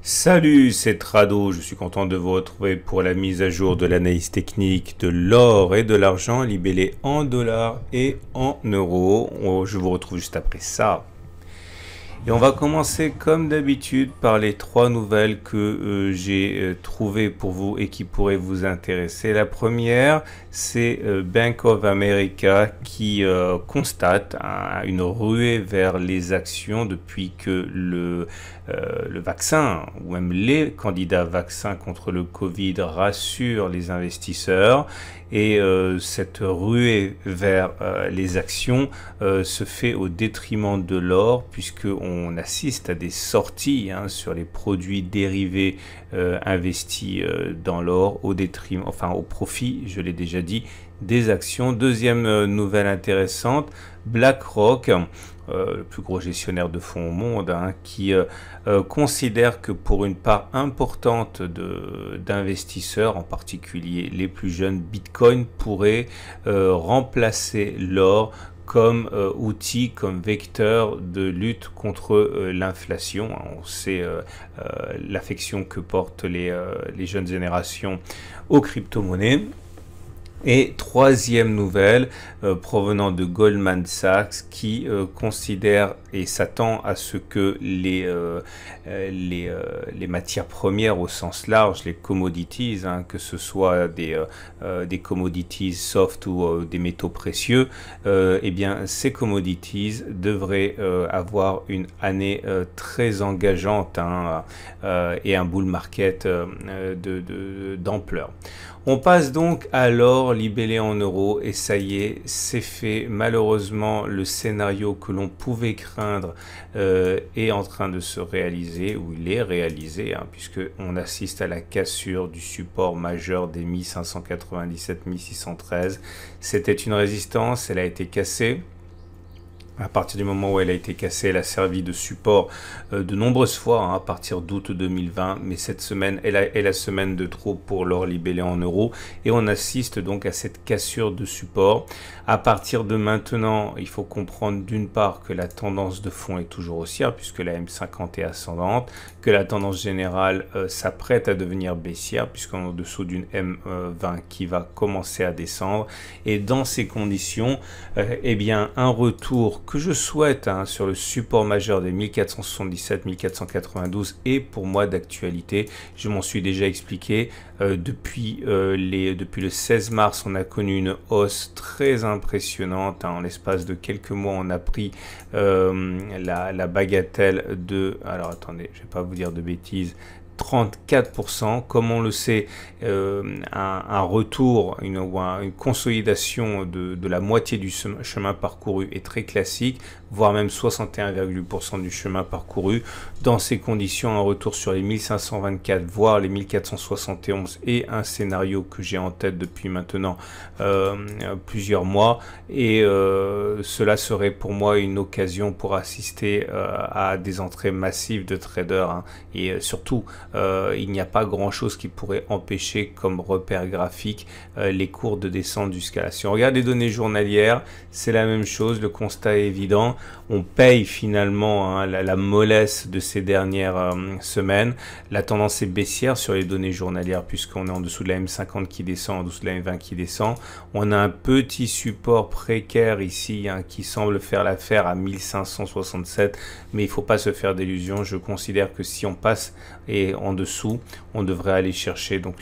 Salut, c'est Trado, je suis content de vous retrouver pour la mise à jour de l'analyse technique de l'or et de l'argent libellés en dollars et en euros. Je vous retrouve juste après ça. Et on va commencer comme d'habitude par les trois nouvelles que j'ai trouvées pour vous et qui pourraient vous intéresser. La première, c'est Bank of America qui constate une ruée vers les actions depuis que le vaccin, ou même les candidats vaccins contre le Covid rassurent les investisseurs. Et cette ruée vers les actions se fait au détriment de l'or, puisqu'on assiste à des sorties sur les produits dérivés investis dans l'or au détriment, enfin au profit, je l'ai déjà dit, des actions. Deuxième nouvelle intéressante, BlackRock, le plus gros gestionnaire de fonds au monde, qui considère que pour une part importante d'investisseurs, en particulier les plus jeunes, Bitcoin pourrait remplacer l'or comme outil, comme vecteur de lutte contre l'inflation. On sait l'affection que portent les jeunes générations aux crypto-monnaies. Et troisième nouvelle provenant de Goldman Sachs qui considère et s'attend à ce que les matières premières au sens large, les commodities, que ce soit des commodities soft ou des métaux précieux, eh bien ces commodities devraient avoir une année très engageante et un bull market d'ampleur. On passe donc à l'or libellé en euros et ça y est, c'est fait. Malheureusement, le scénario que l'on pouvait craindre est en train de se réaliser, ou il est réalisé, puisqu'on assiste à la cassure du support majeur des 1597-1613. C'était une résistance, elle a été cassée. À partir du moment où elle a été cassée, elle a servi de support de nombreuses fois à partir d'août 2020, mais cette semaine est la semaine de trop pour l'or libellé en euros et on assiste donc à cette cassure de support. À partir de maintenant, il faut comprendre d'une part que la tendance de fond est toujours haussière puisque la M50 est ascendante, que la tendance générale s'apprête à devenir baissière puisqu'on est en dessous d'une M20 qui va commencer à descendre et dans ces conditions, eh bien un retour que je souhaite sur le support majeur des 1477-1492 est pour moi d'actualité. Je m'en suis déjà expliqué. Depuis le 16 mars, on a connu une hausse très impressionnante. En l'espace de quelques mois, on a pris la bagatelle de... Alors attendez, je ne vais pas vous dire de bêtises. 34%, comme on le sait, un retour, une consolidation de la moitié du chemin parcouru est très classique, voire même 61,8% du chemin parcouru. Dans ces conditions, un retour sur les 1524, voire les 1471 est un scénario que j'ai en tête depuis maintenant plusieurs mois et cela serait pour moi une occasion pour assister à des entrées massives de traders et surtout il n'y a pas grand chose qui pourrait empêcher comme repère graphique les cours de descente jusqu'à là. Si on regarde les données journalières, c'est la même chose, le constat est évident. On paye finalement la mollesse de ces dernières semaines. La tendance est baissière sur les données journalières puisqu'on est en dessous de la M50 qui descend, en dessous de la M20 qui descend. On a un petit support précaire ici qui semble faire l'affaire à 1567, mais il ne faut pas se faire d'illusions. Je considère que si on passe et en dessous, on devrait aller chercher donc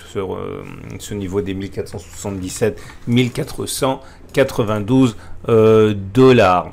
ce niveau des 1477-1492 dollars.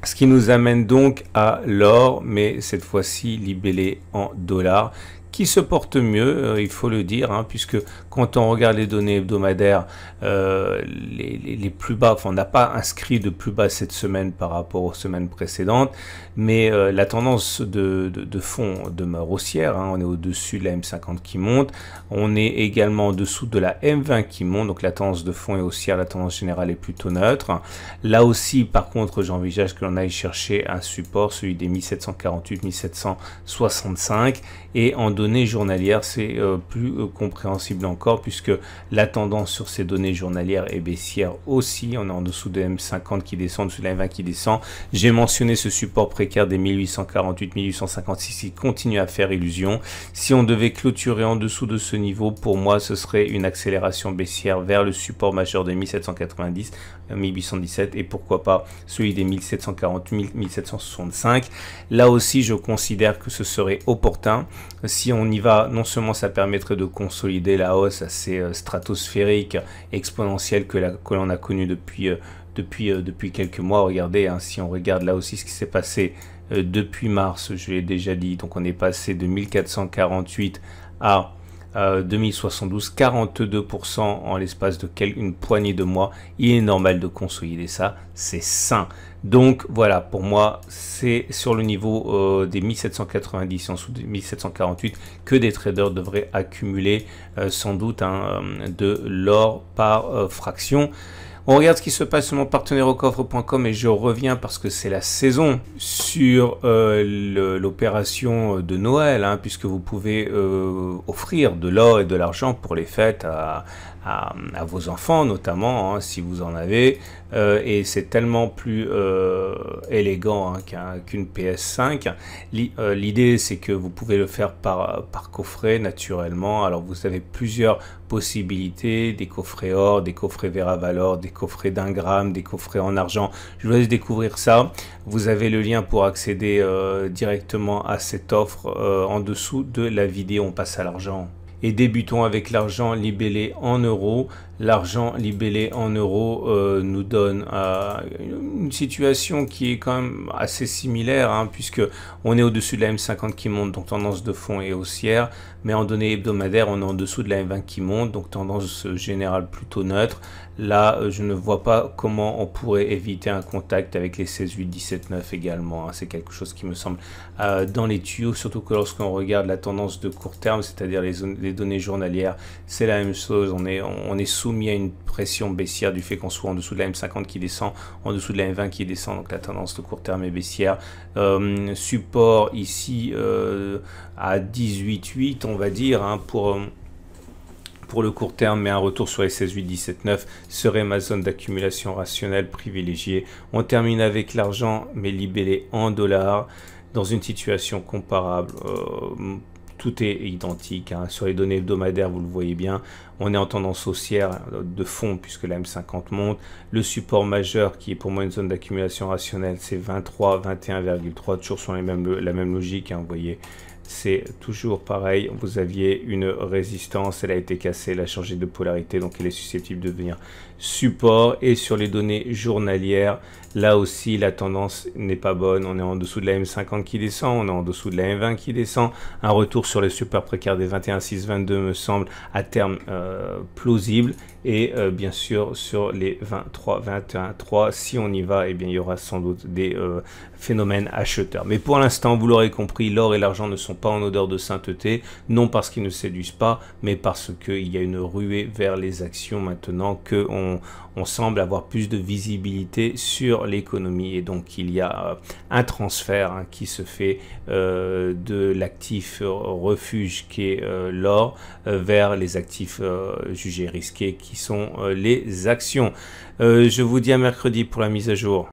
Ce qui nous amène donc à l'or, mais cette fois-ci libellé en dollars, qui se porte mieux, il faut le dire, puisque quand on regarde les données hebdomadaires, les plus bas, enfin on n'a pas inscrit de plus bas cette semaine par rapport aux semaines précédentes, mais la tendance de fond demeure haussière, on est au-dessus de la M50 qui monte, on est également en dessous de la M20 qui monte, donc la tendance de fond est haussière, la tendance générale est plutôt neutre. Là aussi, par contre, j'envisage que l'on aille chercher un support, celui des 1748-1765, et en données données journalières, c'est plus compréhensible encore puisque la tendance sur ces données journalières est baissière aussi. On est en dessous de M50 qui descend, en dessous de la M20 qui descend. J'ai mentionné ce support précaire des 1848-1856 qui continue à faire illusion. Si on devait clôturer en dessous de ce niveau, pour moi, ce serait une accélération baissière vers le support majeur de 1790, 1817 et pourquoi pas celui des 1740-1765. Là aussi, je considère que ce serait opportun. Si on y va, non seulement ça permettrait de consolider la hausse assez stratosphérique, exponentielle que l'on a connue depuis quelques mois. Regardez, hein, si on regarde là aussi ce qui s'est passé depuis mars, je l'ai déjà dit, donc on est passé de 1448 à 2072, 42% en l'espace de une poignée de mois. Il est normal de consolider ça, c'est sain. Donc voilà, pour moi, c'est sur le niveau des 1790 en dessous de 1748 que des traders devraient accumuler sans doute de l'or par fraction. On regarde ce qui se passe sur mon partenaire au coffre.com et je reviens parce que c'est la saison sur l'opération de Noël, hein, puisque vous pouvez offrir de l'or et de l'argent pour les fêtes à vos enfants notamment, hein, si vous en avez, et c'est tellement plus élégant hein, qu'une PS5. L'idée c'est que vous pouvez le faire par coffret naturellement. Alors vous avez plusieurs possibilités, des coffrets or, des coffrets Vera Valor, des coffrets d'1 gramme, des coffrets en argent. Je vous laisse découvrir ça. Vous avez le lien pour accéder directement à cette offre en dessous de la vidéo. On passe à l'argent. Et débutons avec l'argent libellé en euros. L'argent libellé en euros nous donne une situation qui est quand même assez similaire, hein, puisque on est au-dessus de la M50 qui monte, donc tendance de fond et haussière, mais en données hebdomadaires, on est en dessous de la M20 qui monte, donc tendance générale plutôt neutre. Là, je ne vois pas comment on pourrait éviter un contact avec les 16,8-17,9 également. Hein. C'est quelque chose qui me semble dans les tuyaux, surtout que lorsqu'on regarde la tendance de court terme, c'est-à-dire les données journalières, c'est la même chose. On est soumis à une pression baissière du fait qu'on soit en dessous de la M50 qui descend, en dessous de la M20 qui descend, donc la tendance de court terme est baissière. Support ici à 18,8 on va dire, hein, pour le court terme, mais un retour sur les 16,8-17,9 serait ma zone d'accumulation rationnelle privilégiée. On termine avec l'argent, mais libellé en dollars, dans une situation comparable. Tout est identique, hein. Sur les données hebdomadaires, vous le voyez bien, on est en tendance haussière de fond puisque la M50 monte. Le support majeur qui est pour moi une zone d'accumulation rationnelle, c'est 23, 21,3, toujours sur la même logique, hein, vous voyez. C'est toujours pareil, vous aviez une résistance, elle a été cassée, elle a changé de polarité, donc elle est susceptible de devenir support. Et sur les données journalières, là aussi la tendance n'est pas bonne, on est en dessous de la M50 qui descend, on est en dessous de la M20 qui descend. Un retour sur les super précaires des 21,6-22 me semble à terme plausible, et bien sûr sur les 23, 21,3, si on y va, eh bien, il y aura sans doute des phénomènes acheteurs. Mais pour l'instant, vous l'aurez compris, l'or et l'argent ne sont pas en odeur de sainteté, non parce qu'ils ne séduisent pas, mais parce qu'il y a une ruée vers les actions maintenant, qu'on semble avoir plus de visibilité sur l'économie, et donc il y a un transfert hein, qui se fait de l'actif refuge qui est l'or vers les actifs jugés risqués qui sont les actions. Je vous dis à mercredi pour la mise à jour.